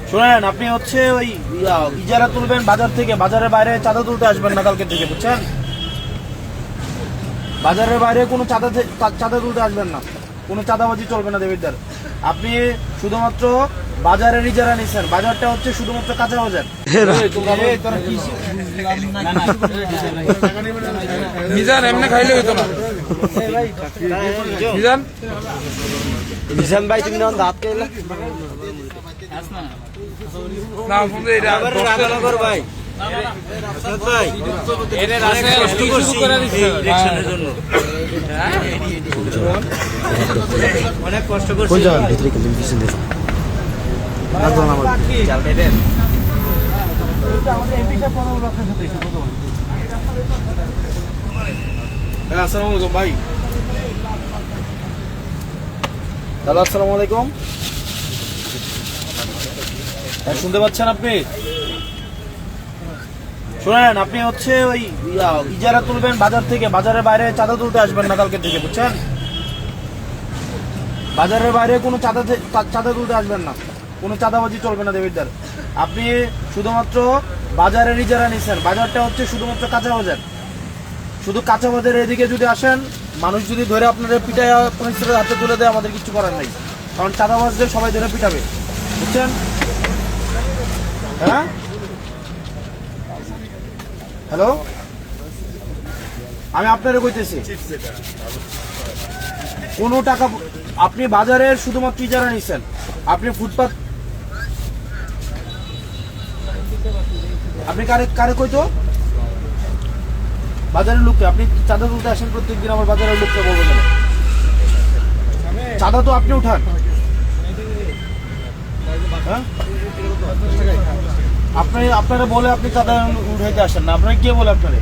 শোনেন, আপনি হচ্ছে ওই ইজারা তুলবেন বাজার থেকে, বাজারের বাইরে চাঁদা তুলতে আসবেন না কালকে থেকে, বুঝছেন? বাজারের বাইরে কোনো চাঁদা তুলতে আসবেন না, কোনো চাঁদাবাজি চলবে না দেবিদ্দার। আপনি শুধুমাত্র বাজারের ইজারা নিচ্ছেন, বাজারটা হচ্ছে শুধুমাত্র কাঁচা বাজার। মিজান এমনি খাইলে হইতো না। মিজান মিজান ভাই তুমি যখন দাঁত খাইলে না বন্ধু এটা রাধানগর ভাই ভাই এর রাস্তায় শুরু করে দিচ্ছে ইলেকশনের জন্য অনেক কষ্ট করছি। কোন জায়গার ভিতরে কিন্তু পিছনে চাল দেন আসসালামু আলাইকুম ভাই। হ্যালো, আসসালামু আলাইকুম। শুনতে পাচ্ছেন আপনি? শোনেন, আপনি হচ্ছে ওই ইজারা তুলবেন বাজার থেকে, বাজারের বাইরে চাঁদা তুলতে আসবেন না কালকে থেকে, বুঝছেন? বাজারের বাইরে কোনো চাঁদা তুলতে আসবেন না, কোনো চাঁদাবাজি চলবে না দেবিদ্দার। আপনি শুধুমাত্র বাজারের ইজারা নিচ্ছেন, বাজারটা হচ্ছে শুধুমাত্র কাঁচা বাজার। শুধু কাঁচা বাজারের এদিকে যদি আসেন, মানুষ যদি ধরে আপনাদের পিটায় পুলিশের হাতে তুলে দেয়, আমাদের কিছু করার নাই, কারণ চাঁদাবাজদের সবাই ধরে পিটাবে, বুঝছেন? হ্যাঁ, হ্যালো, আমি আপনারে কইতেছি, কোনো টাকা আপনি বাজারের শুধুমাত্র ইজারা নিচ্ছেন, আপনি ফুটপাত, আপনি কারে কইতো বাজারের লোককে, আপনি চাঁদা তুলতে আসেন প্রত্যেকদিন, আমার বাজারের লোককে বলবো কেন? চাঁদা তো আপনি উঠান, হ্যাঁ? আপনারা বলে আপনি চাঁদা উঠাইতে আসেন না, আপনারা কে বলে আপনারে?